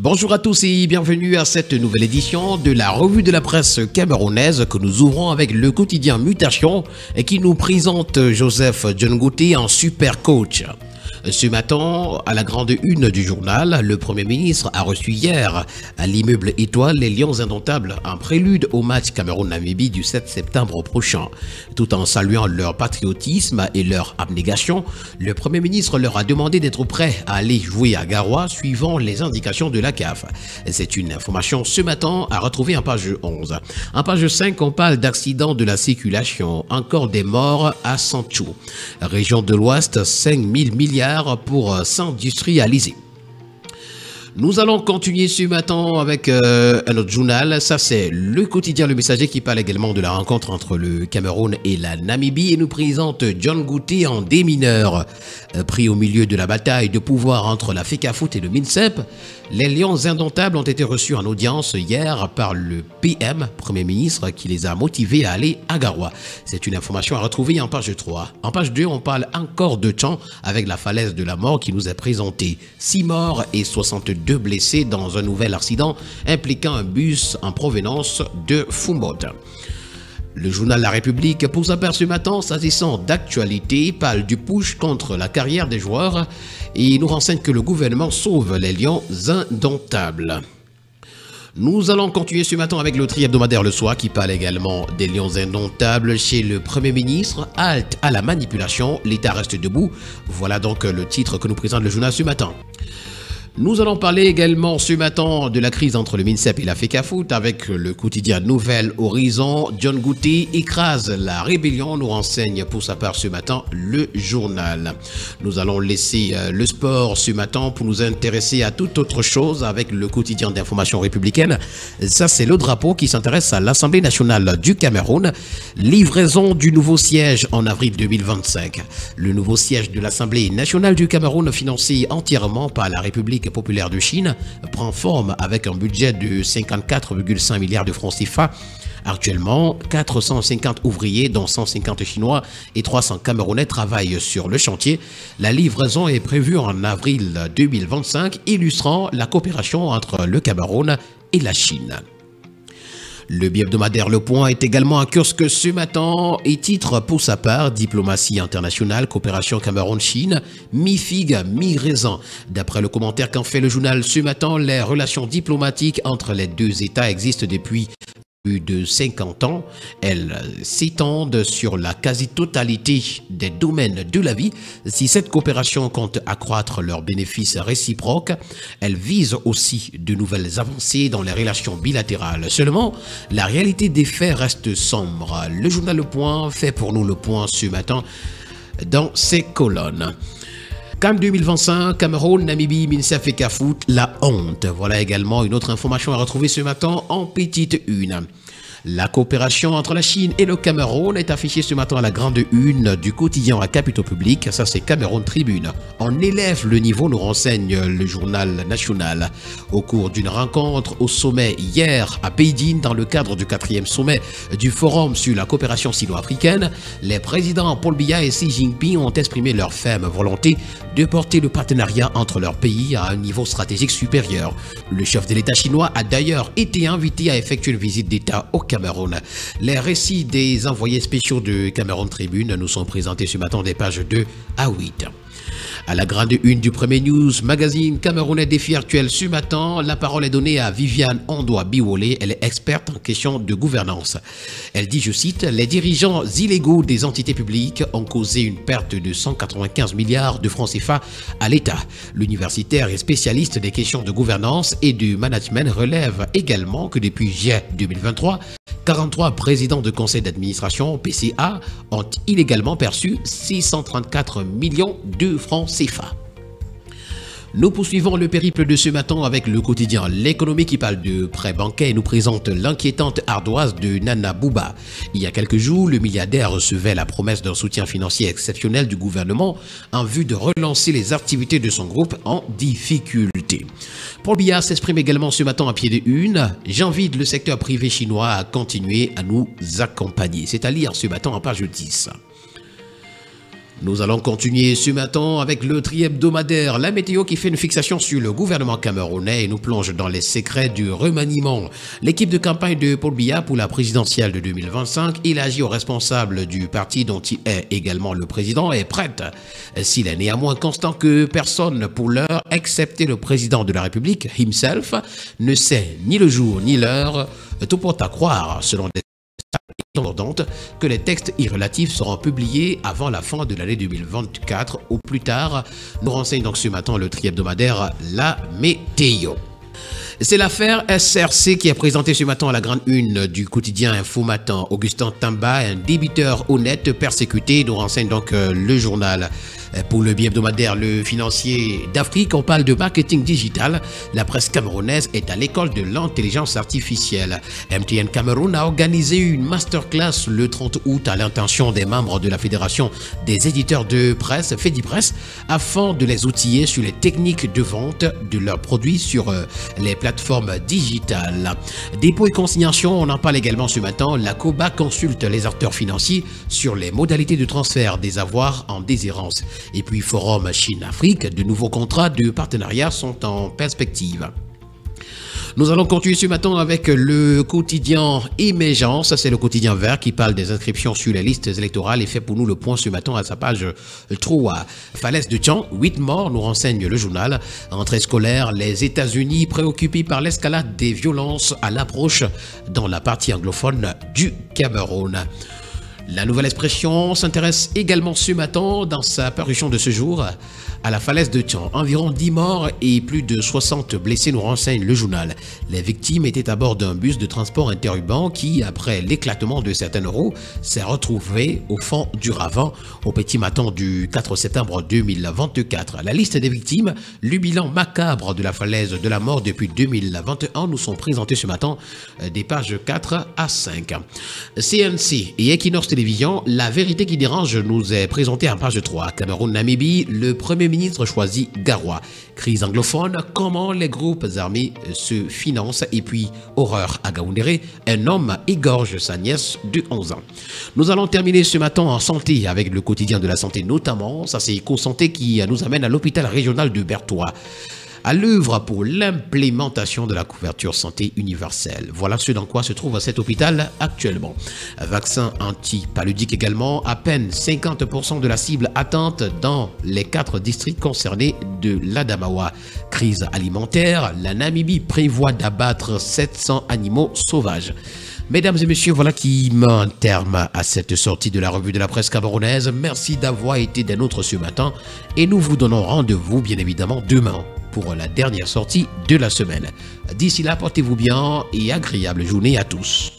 Bonjour à tous et bienvenue à cette nouvelle édition de la revue de la presse camerounaise que nous ouvrons avec le quotidien Mutation et qui nous présente Joseph John Gouté en super coach. Ce matin, à la grande une du journal, le Premier ministre a reçu hier à l'immeuble Étoile les Lions Indomptables en prélude au match Cameroun-Namibie du 7 septembre prochain. Tout en saluant leur patriotisme et leur abnégation, le Premier ministre leur a demandé d'être prêts à aller jouer à Garoua suivant les indications de la CAF. C'est une information ce matin à retrouver en page 11. En page 5, on parle d'accidents de la circulation, encore des morts à Sanchou. Région de l'Ouest, 5 000 milliards pour s'industrialiser. Nous allons continuer ce matin avec un autre journal. Ça, c'est le quotidien Le Messager qui parle également de la rencontre entre le Cameroun et la Namibie et nous présente John Gouté en démineur. Pris au milieu de la bataille de pouvoir entre la FECAFOOT et le MINSEP, les Lions Indomptables ont été reçus en audience hier par le PM, Premier ministre, qui les a motivés à aller à Garoua. C'est une information à retrouver en page 3. En page 2, on parle encore de Tchan avec la falaise de la mort qui nous est présentée. 6 morts et 62 blessés dans un nouvel accident impliquant un bus en provenance de Fumot. Le journal La République, pour sa part ce matin, s'agissant d'actualité, parle du push contre la carrière des joueurs et nous renseigne que le gouvernement sauve les Lions Indomptables. Nous allons continuer ce matin avec le tri-hebdomadaire Le Soir qui parle également des Lions Indomptables chez le Premier ministre. Halte à la manipulation, l'État reste debout. Voilà donc le titre que nous présente le journal ce matin. Nous allons parler également ce matin de la crise entre le MINSEP et la FECAFOOT avec le quotidien Nouvel Horizon. John Gouté écrase la rébellion, nous renseigne pour sa part ce matin le journal. Nous allons laisser le sport ce matin pour nous intéresser à toute autre chose avec le quotidien d'information républicaine. Ça, c'est le drapeau qui s'intéresse à l'Assemblée nationale du Cameroun. Livraison du nouveau siège en avril 2025. Le nouveau siège de l'Assemblée nationale du Cameroun, financé entièrement par la République populaire de Chine, prend forme avec un budget de 54,5 milliards de francs CFA. Actuellement, 450 ouvriers, dont 150 Chinois et 300 Camerounais travaillent sur le chantier. La livraison est prévue en avril 2025, illustrant la coopération entre le Cameroun et la Chine. Le bi-hebdomadaire Le Point est également à kiosque ce matin et titre pour sa part Diplomatie internationale, coopération Cameroun-Chine, mi-figue, mi-raisin. D'après le commentaire qu'en fait le journal ce matin, les relations diplomatiques entre les deux États existent depuis plus de 50 ans. Elles s'étendent sur la quasi-totalité des domaines de la vie. Si cette coopération compte accroître leurs bénéfices réciproques, elle vise aussi de nouvelles avancées dans les relations bilatérales. Seulement, la réalité des faits reste sombre. Le journal Le Point fait pour nous le point ce matin dans ses colonnes. CAN 2025, Cameroun, Namibie, MINSEP, FECAFOOT, la honte. Voilà également une autre information à retrouver ce matin en petite une. La coopération entre la Chine et le Cameroun est affichée ce matin à la grande une du quotidien à Capitaux Public. Ça, c'est Cameroun Tribune. On élève le niveau, nous renseigne le journal national. Au cours d'une rencontre au sommet hier à Pékin, dans le cadre du 4e sommet du Forum sur la coopération sino-africaine, les présidents Paul Biya et Xi Jinping ont exprimé leur ferme volonté de porter le partenariat entre leurs pays à un niveau stratégique supérieur. Le chef de l'État chinois a d'ailleurs été invité à effectuer une visite d'État au Cameroun. Les récits des envoyés spéciaux de Cameroun Tribune nous sont présentés ce matin des pages 2 à 8. À la grande une du Premier News Magazine Camerounais Défi Actuel ce matin, la parole est donnée à Viviane Ondoa Biwole. Elle est experte en questions de gouvernance. Elle dit, je cite, « Les dirigeants illégaux des entités publiques ont causé une perte de 195 milliards de francs CFA à l'État. » L'universitaire et spécialiste des questions de gouvernance et du management relève également que depuis juillet 2023, 43 présidents de conseil d'administration, PCA, ont illégalement perçu 634 millions de francs CFA. Nous poursuivons le périple de ce matin avec le quotidien L'économie qui parle de prêts bancaires et nous présente l'inquiétante ardoise de Nana Bouba. Il y a quelques jours, le milliardaire recevait la promesse d'un soutien financier exceptionnel du gouvernement en vue de relancer les activités de son groupe en difficulté. Paul Biya s'exprime également ce matin à pied de une. J'invite le secteur privé chinois à continuer à nous accompagner. C'est à lire ce matin en page 10. Nous allons continuer ce matin avec le tri-hebdomadaire, la météo qui fait une fixation sur le gouvernement camerounais et nous plonge dans les secrets du remaniement. L'équipe de campagne de Paul Biya pour la présidentielle de 2025, il agit au responsable du parti dont il est également le président, est prête. S'il est néanmoins constant que personne pour l'heure, excepté le président de la République, himself, ne sait ni le jour ni l'heure, tout porte à croire, selon des que les textes irrelatifs seront publiés avant la fin de l'année 2024 ou plus tard. Nous renseigne donc ce matin le tri-hebdomadaire La Météo. C'est l'affaire SRC qui est présentée ce matin à la grande une du quotidien Info Matin. Augustin Tamba, un débiteur honnête persécuté, nous renseigne donc le journal. Pour le bi-hebdomadaire Le Financier d'Afrique, on parle de marketing digital. La presse camerounaise est à l'école de l'intelligence artificielle. MTN Cameroun a organisé une masterclass le 30 août à l'intention des membres de la Fédération des éditeurs de presse, Fédipresse, afin de les outiller sur les techniques de vente de leurs produits sur les plateformes digitales. Dépôt et consignation, on en parle également ce matin. La COBA consulte les acteurs financiers sur les modalités de transfert des avoirs en déshérence. Et puis Forum Chine-Afrique, de nouveaux contrats de partenariat sont en perspective. Nous allons continuer ce matin avec le quotidien Émergence. C'est le quotidien vert qui parle des inscriptions sur les listes électorales et fait pour nous le point ce matin à sa page 3. Falaise de Tian, 8 morts, nous renseigne le journal. Rentrée scolaire, les États-Unis préoccupés par l'escalade des violences à l'approche dans la partie anglophone du Cameroun. La Nouvelle Expression s'intéresse également ce matin dans sa parution de ce jour à la falaise de Tian. Environ 10 morts et plus de 60 blessés, nous renseigne le journal. Les victimes étaient à bord d'un bus de transport interurbain qui, après l'éclatement de certaines roues, s'est retrouvé au fond du ravin au petit matin du 4 septembre 2024. La liste des victimes, le bilan macabre de la falaise de la mort depuis 2021 nous sont présentés ce matin des pages 4 à 5. CNC et Equinox Télévision, la vérité qui dérange nous est présentée en page 3. Cameroun-Namibie, le Premier ministre choisit Garoua. Crise anglophone, comment les groupes armés se financent et puis horreur à Gaoundéré, un homme égorge sa nièce de 11 ans. Nous allons terminer ce matin en santé avec le quotidien de la santé notamment, ça c'est EcoSanté qui nous amène à l'hôpital régional de Berthois, à l'œuvre pour l'implémentation de la couverture santé universelle. Voilà ce dans quoi se trouve cet hôpital actuellement. Vaccin anti-paludique également, à peine 50% de la cible atteinte dans les 4 districts concernés de l'Adamawa. Crise alimentaire, la Namibie prévoit d'abattre 700 animaux sauvages. Mesdames et messieurs, voilà qui met un terme à cette sortie de la revue de la presse camerounaise. Merci d'avoir été des nôtres ce matin et nous vous donnons rendez-vous bien évidemment demain pour la dernière sortie de la semaine. D'ici là, portez-vous bien et agréable journée à tous.